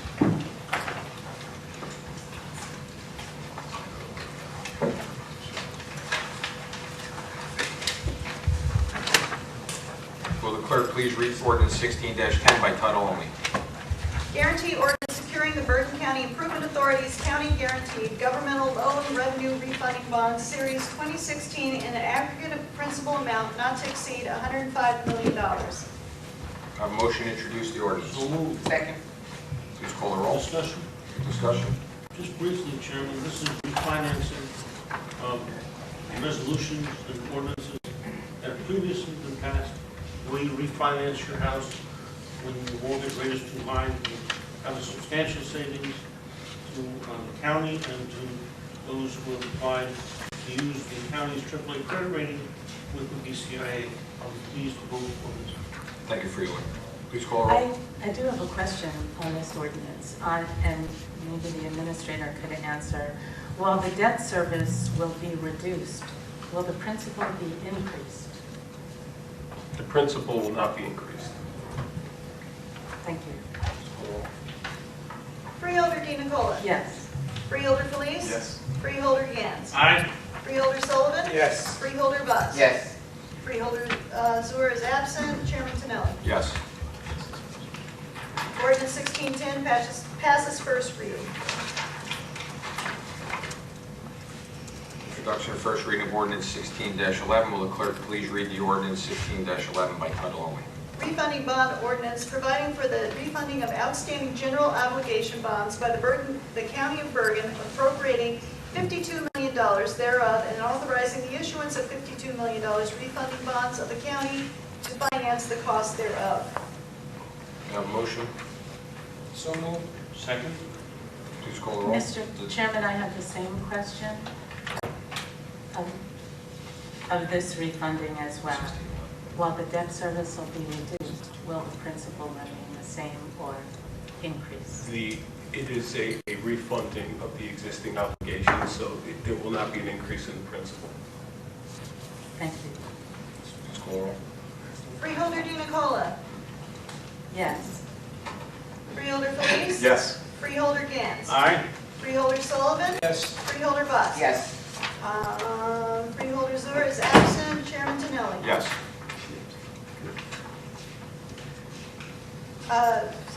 Speaker 2: Will the clerk please read ordinance 16-10 by title only?
Speaker 1: Guarantee ordinance securing the Bergen County Improvement Authority's county guaranteed governmental loan revenue refunding bonds series 2016 in an aggregate principal amount not to exceed $105 million.
Speaker 2: I have a motion to introduce the ordinance.
Speaker 14: So moved.
Speaker 3: Second.
Speaker 2: Please call the roll.
Speaker 14: Discussion?
Speaker 2: Discussion.
Speaker 14: Just briefly, Chairman, this is refinancing of resolutions and ordinances that have previously been passed, where you refinance your house when the mortgage rate is too high. You have a substantial savings to the county and to those who have applied to use the county's AAA credit rating with the BCIA. I'm pleased to vote for this.
Speaker 2: Thank you, Freeholder. Please call the roll.
Speaker 15: I do have a question on this ordinance, and maybe the administrator could answer. While the debt service will be reduced, will the principal be increased?
Speaker 13: The principal will not be increased.
Speaker 15: Thank you.
Speaker 1: Freeholder Di Nicola.
Speaker 15: Yes.
Speaker 1: Freeholder Felice.
Speaker 2: Yes.
Speaker 1: Freeholder Gans.
Speaker 14: Aye.
Speaker 1: Freeholder Sullivan?
Speaker 7: Yes.
Speaker 1: Freeholder Bus?
Speaker 3: Yes.
Speaker 1: Freeholder Zur is absent. Chairman Tinelli?
Speaker 2: Yes.
Speaker 1: Ordinance 1610 passes first reading.
Speaker 2: Introduction and first reading of ordinance 16-11. Will the clerk please read the ordinance 16-11 by title only?
Speaker 1: Refunding bond ordinance providing for the refunding of outstanding general obligation bonds by the County of Bergen, appropriating $52 million thereof, and authorizing the issuance of $52 million refunding bonds of the county to finance the cost thereof.
Speaker 2: May I have a motion?
Speaker 14: So moved. Second?
Speaker 2: Please call the roll.
Speaker 15: Mr. Chairman, I have the same question of this refunding as well. While the debt service will be reduced, will the principal remain the same or increase?
Speaker 13: It is a refunding of the existing obligation, so there will not be an increase in the principal.
Speaker 15: Thank you.
Speaker 2: Please call the roll.
Speaker 1: Freeholder DiNicola?
Speaker 15: Yes.
Speaker 1: Freeholder Felice?
Speaker 7: Yes.
Speaker 1: Freeholder Gantz?
Speaker 14: Aye.
Speaker 1: Freeholder Sullivan?
Speaker 14: Yes.
Speaker 1: Freeholder Bus?
Speaker 3: Yes.
Speaker 1: Freeholder Zur is absent. Chairman Tinelli?
Speaker 2: Yes.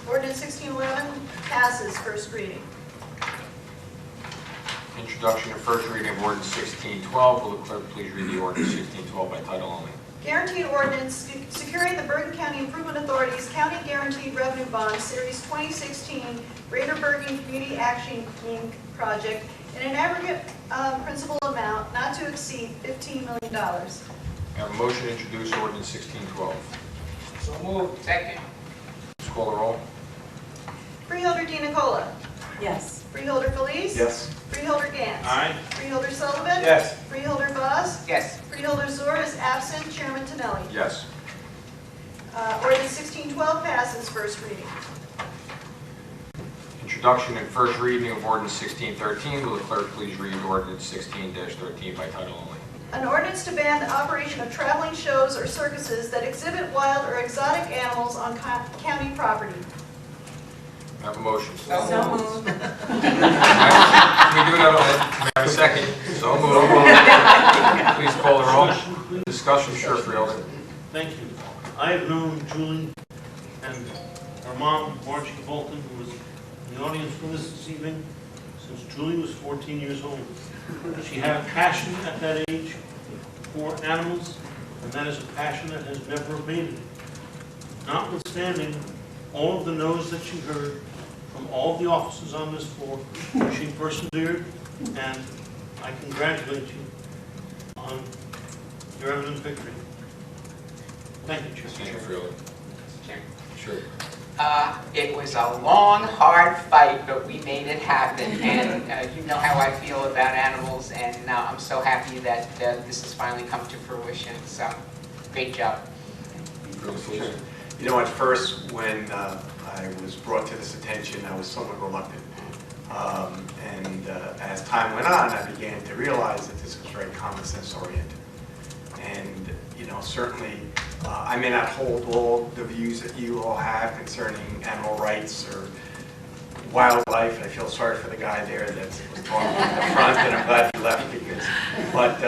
Speaker 1: Ordinance 1611 passes first reading.
Speaker 2: Introduction and first reading of ordinance 1612. Will the clerk please read the ordinance 1612 by title only?
Speaker 1: Guaranteed ordinance securing the Bergen County Improvement Authority's County Guaranteed Revenue Bond Series 2016 Greater Bergen Community Action Inc. project in an aggregate principal amount not to exceed $15 million.
Speaker 2: May I have a motion to introduce ordinance 1612?
Speaker 3: So moved. Second.
Speaker 2: Please call the roll.
Speaker 1: Freeholder DiNicola?
Speaker 15: Yes.
Speaker 1: Freeholder Felice?
Speaker 7: Yes.
Speaker 1: Freeholder Gantz?
Speaker 14: Aye.
Speaker 1: Freeholder Sullivan?
Speaker 7: Yes.
Speaker 1: Freeholder Bus?
Speaker 3: Yes.
Speaker 1: Freeholder Zur is absent. Chairman Tinelli?
Speaker 2: Yes.
Speaker 1: Ordinance 1612 passes first reading.
Speaker 2: Introduction and first reading of ordinance 1613. Will the clerk please read ordinance 16-13 by title only?
Speaker 1: An ordinance to ban the operation of traveling shows or circuses that exhibit wild or exotic animals on county property.
Speaker 2: May I have a motion?
Speaker 3: So moved.
Speaker 2: Can we do another one? May I have a second? So moved. Please call the roll. Discussion, sure, Freeholder.
Speaker 14: Thank you. I have known Julie and her mom, Margie Bolton, who was in the audience with us this evening, since Julie was 14 years old. She had a passion at that age for animals, and that is a passion that has never abated. Notwithstanding all of the no's that she heard from all of the officers on this floor, she persevered, and I congratulate you on your evident victory. Thank you, Chair.
Speaker 2: Thank you, Freeholder. Sure.
Speaker 3: It was a long, hard fight, but we made it happen. And you know how I feel about animals, and I'm so happy that this has finally come to fruition. So, great job.
Speaker 7: You know, at first, when I was brought to this attention, I was somewhat reluctant. As time went on, I began to realize that this was very common sense oriented. And, you know, certainly, I may not hold all the views that you all have concerning animal rights or wildlife. I feel sorry for the guy there that was talking in the front, and I'm glad he left because. But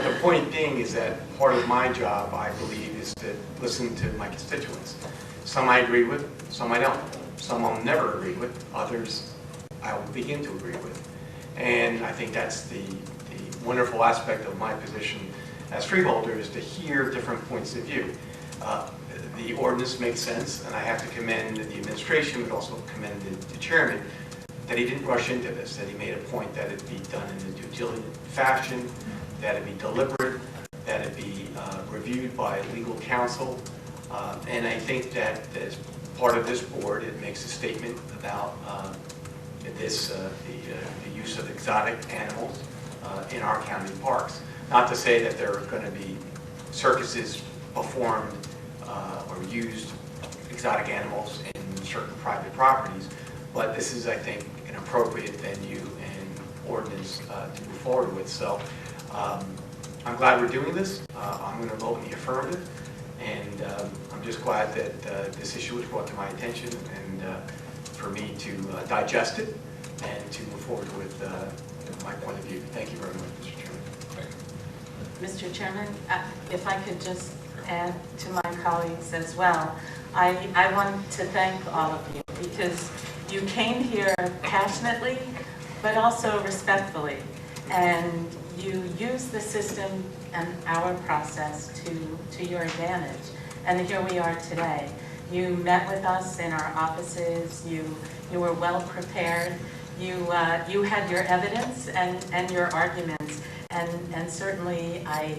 Speaker 7: the point being is that part of my job, I believe, is to listen to my constituents. Some I agree with, some I don't. Some I'll never agree with. Others I will begin to agree with. And I think that's the wonderful aspect of my position as freeholder, is to hear different points of view. The ordinance makes sense, and I have to commend the administration, but also commend the chairman, that he didn't rush into this, that he made a point that it be done in a due diligent fashion, that it be deliberate, that it be reviewed by legal counsel. And I think that as part of this board, it makes a statement about the use of exotic animals in our county parks. Not to say that there are going to be circuses performed or used exotic animals in certain private properties, but this is, I think, an appropriate venue and ordinance to move forward with. So I'm glad we're doing this. I'm going to vote in the affirmative, and I'm just glad that this issue was brought to my attention, and for me to digest it and to move forward with
Speaker 2: my point of view. Thank you very much, Mr. Chairman.
Speaker 15: Mr. Chairman, if I could just add to my colleagues as well, I want to thank all of you because you came here passionately, but also respectfully, and you used the system and our process to your advantage. And here we are today. You met with us in our offices. You were well prepared. You had your evidence and your arguments, and certainly I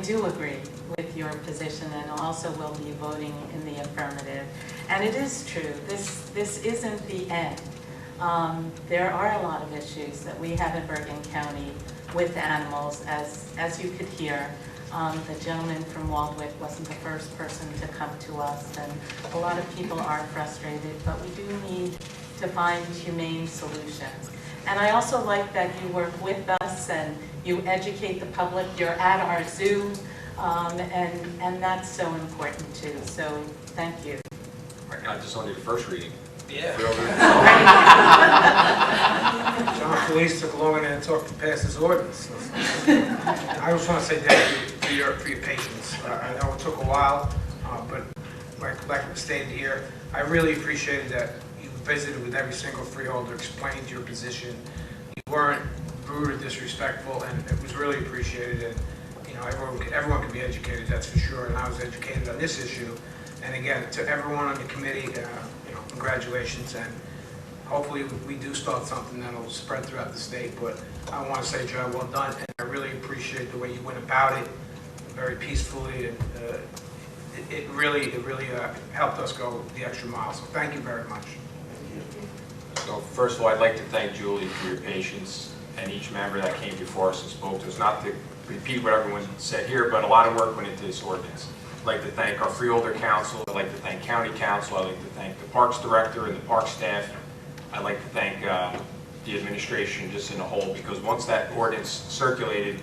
Speaker 15: do agree with your position and also will be voting in the affirmative. And it is true, this isn't the end. There are a lot of issues that we have in Bergen County with animals, as you could hear. The gentleman from Waldwick wasn't the first person to come to us, and a lot of people are frustrated, but we do need to find humane solutions. And I also like that you work with us and you educate the public. You're at our zoo, and that's so important too. So thank you.
Speaker 2: I just only the first reading.
Speaker 16: Yeah. John Felice took long and talked to pass his ordinance. I just want to say thank you for your patience. I know it took a while, but like was stated here, I really appreciated that you visited with every single freeholder, explained your position. You weren't rude or disrespectful, and it was really appreciated. And you know, everyone can be educated, that's for sure. And I was educated on this issue. And again, to everyone on the committee, congratulations, and hopefully we do start something that'll spread throughout the state. But I want to say, Joe, well done, and I really appreciate the way you went about it, very peacefully, and it really helped us go the extra mile. So thank you very much.
Speaker 2: So first of all, I'd like to thank Julie for your patience and each member that came before us and spoke to us. Not to repeat what everyone said here, but a lot of work went into this ordinance. I'd like to thank our Freeholder Council. I'd like to thank County Council. I'd like to thank the Parks Director and the Park staff. I'd like to thank the administration just in a whole, because once that ordinance circulated,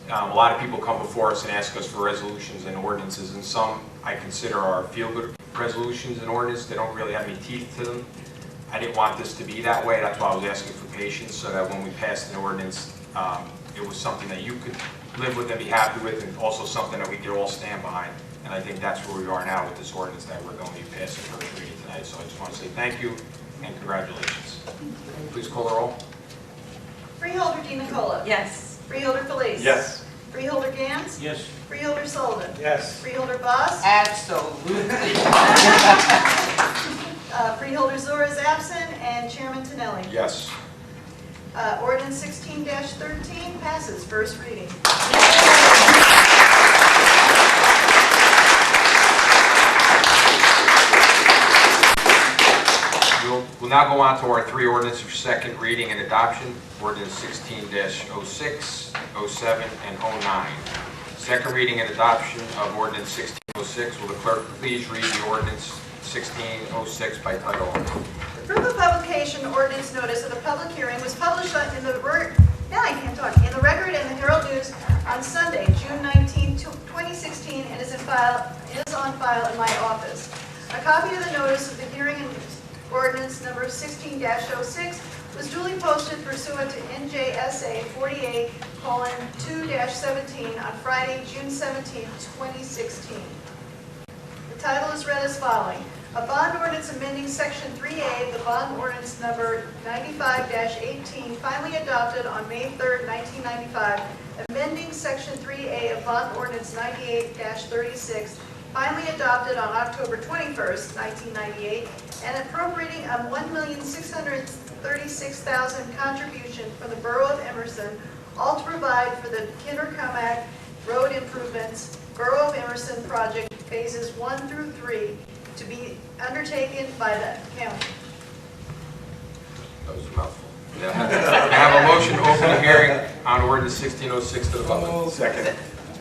Speaker 2: a lot of people come before us and ask us for resolutions and ordinances, and some I consider are feel-good resolutions and ordinances. They don't really have any teeth to them. I didn't want this to be that way. That's why I was asking for patience, so that when we passed an ordinance, it was something that you could live with and be happy with, and also something that we could all stand behind. And I think that's where we are now with this ordinance that we're going to be passing first reading tonight. So I just want to say thank you and congratulations. Please call the roll.
Speaker 1: Freeholder Di Nicola.
Speaker 15: Yes.
Speaker 1: Freeholder Felice.
Speaker 5: Yes.
Speaker 1: Freeholder Gans.
Speaker 14: Yes.
Speaker 1: Freeholder Sullivan.
Speaker 16: Yes.
Speaker 1: Freeholder Boss.
Speaker 3: Absolutely.
Speaker 1: Freeholder Zora is absent, and Chairman Tonelli.
Speaker 2: Yes.
Speaker 1: Ordinance 16-13 passes first reading.
Speaker 2: We'll now go on to our three ordinances for second reading and adoption. Ordinance 16-06, 07, and 09. Second reading and adoption of ordinance 1606. Will the clerk please read the ordinance 1606 by title only?
Speaker 1: The proof of publication ordinance notice of the public hearing was published in the record and the Herald News on Sunday, June 19, 2016, and is on file in my office. A copy of the notice of the hearing and ordinance number 16-06 was duly posted pursuant to NJSA 48:2-17 on Friday, June 17, 2016. The title is read as following. A bond ordinance amending section 3A of the bond ordinance number 95-18 finally adopted on May 3, 1995, amending section 3A of bond ordinance 98-36 finally adopted on October 21, 1998, and appropriating a $1,636,000 contribution from the Borough of Emerson, all to provide for the Kinder-Comac Road Improvements Borough of Emerson project phases 1 through 3 to be undertaken by the county.
Speaker 2: That was a mouthful. I have a motion to open the hearing on ordinance 1606 to the public. Second.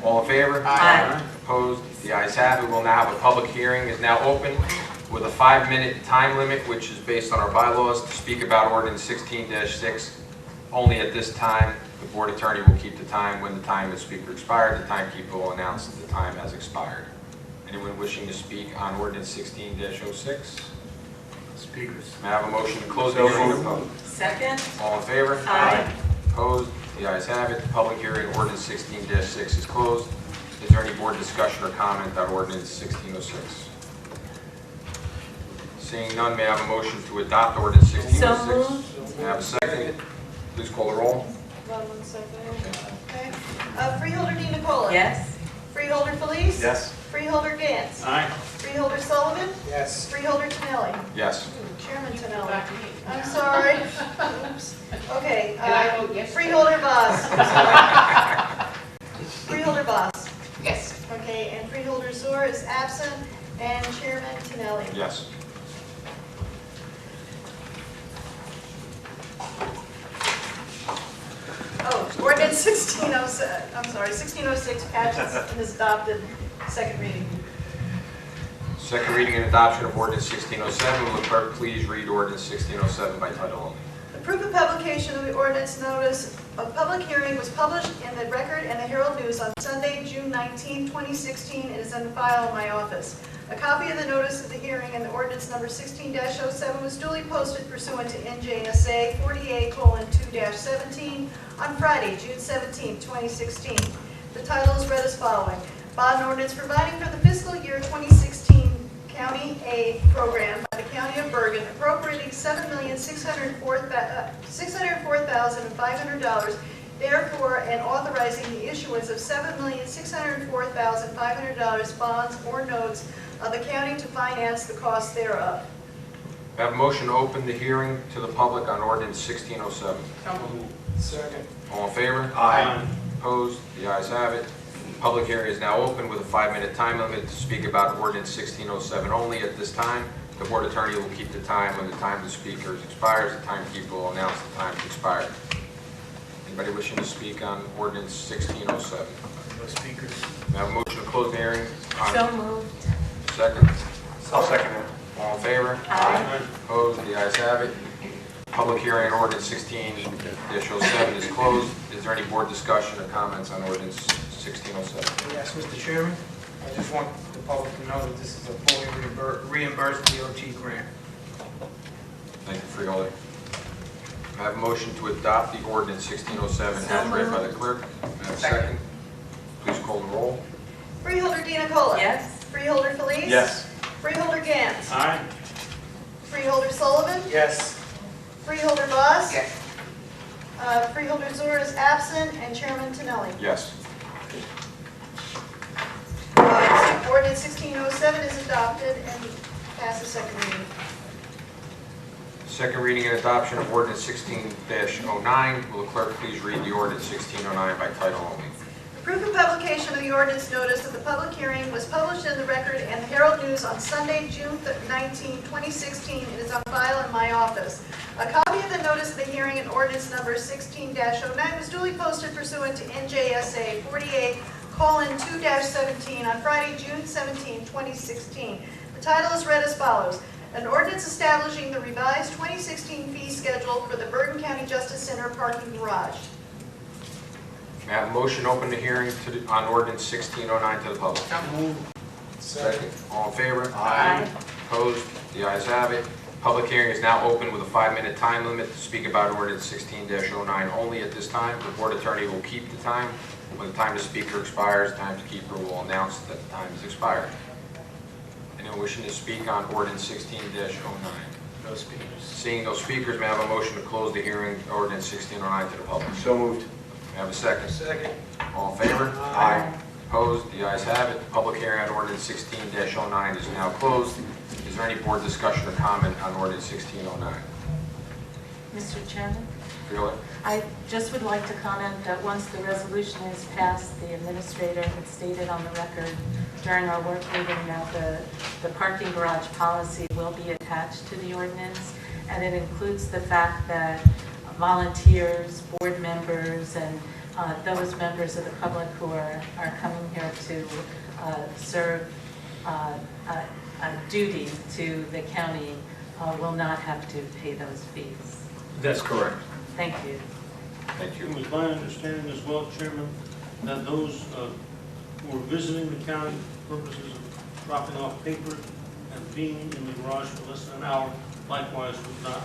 Speaker 2: All in favor?
Speaker 15: Aye.
Speaker 2: Opposed? The ayes have it. We'll now have a public hearing. Is now open with a 5-minute time limit, which is based on our bylaws, to speak about ordinance 16-6. Only at this time. The board attorney will keep the time. When the time of the speaker expired, the timekeeper will announce that the time has expired. Anyone wishing to speak on ordinance 16-06?
Speaker 16: Speakers.
Speaker 2: May I have a motion to close the hearing to the public?
Speaker 15: Second?
Speaker 2: All in favor?
Speaker 15: Aye.
Speaker 2: Opposed? The ayes have it. The public hearing on ordinance 16-6 is closed. Is there any board discussion or comment on ordinance 1606? Seeing none, may I have a motion to adopt ordinance 1606? May I have a second? Please call the roll.
Speaker 1: Hold on 1 second. Okay. Freeholder Di Nicola.
Speaker 15: Yes?
Speaker 1: Freeholder Felice.
Speaker 5: Yes.
Speaker 1: Freeholder Gantz.
Speaker 14: Aye.
Speaker 1: Freeholder Sullivan.
Speaker 16: Yes.
Speaker 1: Freeholder Tonelli.
Speaker 2: Yes.
Speaker 1: Chairman Tonelli. I'm sorry. Oops. Okay.
Speaker 3: And I vote yes.
Speaker 1: Freeholder Voss. Freeholder Voss.
Speaker 3: Yes.
Speaker 1: Okay, and Freeholder Zor is absent, and Chairman Tonelli.
Speaker 2: Yes.
Speaker 1: Oh, ordinance 1606 passes and is adopted. Second reading.
Speaker 2: Second reading and adoption of ordinance 1607. Will the clerk please read ordinance 1607 by title only?
Speaker 1: The proof of publication of the ordinance notice of public hearing was published in the Record and the Herald News on Sunday, June 19, 2016, and is on file in my office. A copy of the notice of the hearing and the ordinance number 16-07 was duly posted pursuant to NJSA 48:2-17 on Friday, June 17, 2016. The title is read as following. Bond ordinance providing for the fiscal year 2016 County Aid Program by the County of Bergen appropriating $7,604,500, therefore, and authorizing the issuance of $7,604,500 bonds or notes of the county to finance the cost thereof.
Speaker 2: I have a motion to open the hearing to the public on ordinance 1607.
Speaker 16: Second.
Speaker 2: All in favor?
Speaker 14: Aye.
Speaker 2: Opposed? The ayes have it. Public hearing is now open with a 5-minute time limit to speak about ordinance 1607 only at this time. The board attorney will keep the time. When the time of the speakers expires, the timekeeper will announce the time has expired. Anybody wishing to speak on ordinance 1607?
Speaker 16: No speakers.
Speaker 2: May I have a motion to close the hearing?
Speaker 15: So moved.
Speaker 2: Second.
Speaker 5: I'll second it.
Speaker 2: All in favor?
Speaker 15: Aye.
Speaker 2: Opposed? The ayes have it. Public hearing on ordinance 16-07 is closed. Is there any board discussion or comments on ordinance 1607?
Speaker 16: Yes, Mr. Chairman, I just want the public to know that this is a fully reimbursed DOT grant.
Speaker 2: Thank you, Freeholder. I have a motion to adopt the ordinance 1607 as read by the clerk. May I have a second? Please call the roll.
Speaker 1: Freeholder Di Nicola.
Speaker 15: Yes?
Speaker 1: Freeholder Felice.
Speaker 5: Yes.
Speaker 1: Freeholder Gantz.
Speaker 14: Aye.
Speaker 1: Freeholder Sullivan.
Speaker 16: Yes.
Speaker 1: Freeholder Voss.
Speaker 3: Yes.
Speaker 1: Freeholder Zor is absent, and Chairman Tonelli.
Speaker 2: Yes.
Speaker 1: Ordinance 1607 is adopted and passes second reading.
Speaker 2: Second reading and adoption of ordinance 16-09. Will the clerk please read the ordinance 1609 by title only?
Speaker 1: The proof of publication of the ordinance notice of the public hearing was published in the Record and the Herald News on Sunday, June 19, 2016, and is on file in my office. A copy of the notice of the hearing and ordinance number 16-09 was duly posted pursuant to NJSA 48:2-17 on Friday, June 17, 2016. The title is read as follows. An ordinance establishing the revised 2016 fee schedule for the Bergen County Justice Center parking garage.
Speaker 2: May I have a motion to open the hearing on ordinance 1609 to the public?
Speaker 16: Second.
Speaker 2: All in favor?
Speaker 15: Aye.
Speaker 2: Opposed? The ayes have it. Public hearing is now open with a 5-minute time limit to speak about ordinance 16-09 only at this time. The board attorney will keep the time. When the time to speaker expires, the timekeeper will announce that the time has expired. Anyone wishing to speak on ordinance 16-09?
Speaker 16: No speakers.
Speaker 2: Seeing no speakers, may I have a motion to close the hearing ordinance 1609 to the public?
Speaker 5: So moved.
Speaker 2: May I have a second?
Speaker 16: Second.
Speaker 2: All in favor?
Speaker 15: Aye.
Speaker 2: Opposed? The ayes have it. The public hearing on ordinance 16-09 is now closed. Is there any board discussion or comment on ordinance 1609?
Speaker 15: Mr. Chairman?
Speaker 2: Freeholder?
Speaker 15: I just would like to comment that once the resolution is passed, the administrator had stated on the record during our work meeting that the parking garage policy will be attached to the ordinance, and it includes the fact that volunteers, board members, and those members of the public who are coming here to serve a duty to the county will not have to pay those fees.
Speaker 13: That's correct.
Speaker 15: Thank you.
Speaker 2: Thank you.
Speaker 14: It was my understanding as well, Chairman, that those who are visiting the county for purposes of dropping off paper and being in the garage for less than an hour likewise would not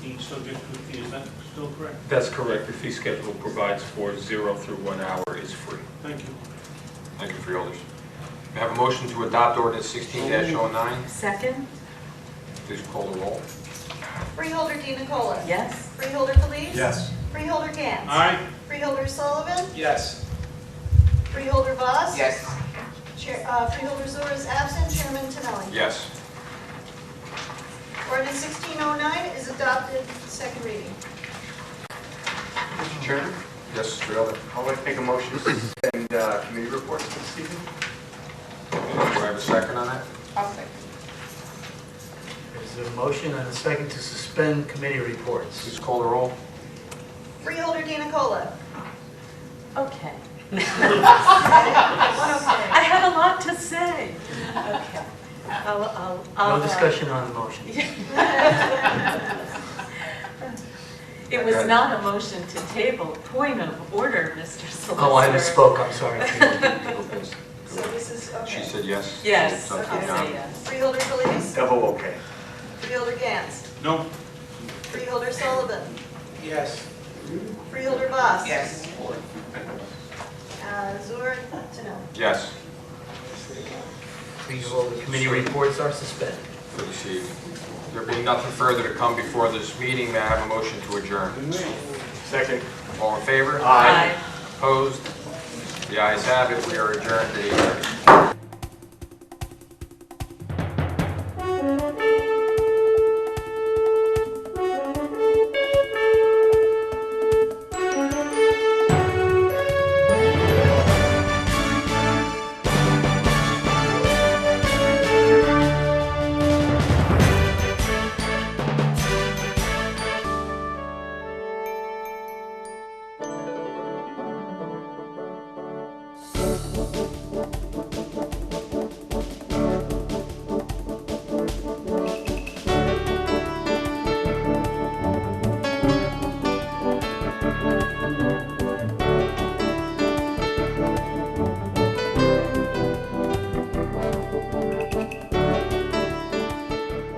Speaker 14: fee, subject to a fee, is that still correct?
Speaker 13: That's correct. The fee schedule provides for 0 through 1 hour is free.
Speaker 14: Thank you.
Speaker 2: Thank you, Freeholders. May I have a motion to adopt ordinance 16-09?
Speaker 15: Second?
Speaker 2: Please call the roll.
Speaker 1: Freeholder Di Nicola.
Speaker 15: Yes.
Speaker 1: Freeholder Felice.
Speaker 5: Yes.
Speaker 1: Freeholder Gans.
Speaker 14: Aye.
Speaker 1: Freeholder Sullivan.
Speaker 5: Yes.
Speaker 1: Freeholder Voss.
Speaker 3: Yes.
Speaker 1: Freeholder Zura is absent. Chairman Tinelli.
Speaker 2: Yes.
Speaker 1: Ordinance 1609 is adopted, second reading.
Speaker 17: Mr. Chairman,
Speaker 2: Yes, Freeholder.
Speaker 17: I'd like to make a motion to suspend committee reports this evening.
Speaker 2: Do I have a second on that?
Speaker 3: I'll second.
Speaker 18: There's a motion and a second to suspend committee reports.
Speaker 2: Please call the roll.
Speaker 1: Freeholder Di Nicola.
Speaker 15: Okay.
Speaker 1: One okay.
Speaker 15: I had a lot to say. Okay.
Speaker 18: No discussion on the motion.
Speaker 15: It was not a motion to table. Point of order, Mr. Solicitor.
Speaker 18: Oh, I misspoke, I'm sorry.
Speaker 1: So this is,
Speaker 2: She
Speaker 1: okay.
Speaker 2: said yes?
Speaker 15: Yes,
Speaker 2: So,
Speaker 15: I'll
Speaker 2: yeah.
Speaker 15: say yes.
Speaker 1: Freeholder Felice.
Speaker 17: Double okay.
Speaker 1: Freeholder Gans.
Speaker 14: No.
Speaker 1: Freeholder Sullivan.
Speaker 16: Yes.
Speaker 1: Freeholder Voss.
Speaker 3: Yes.
Speaker 1: Zura Tinelli.
Speaker 2: Yes,
Speaker 18: Please hold the committee reports are suspended.
Speaker 2: for this evening. There being nothing further to come before this meeting, may I have a motion to adjourn?
Speaker 17: Second.
Speaker 2: All in favor?
Speaker 15: Aye.
Speaker 2: Opposed? The ayes have it. We are adjourned at 8:30.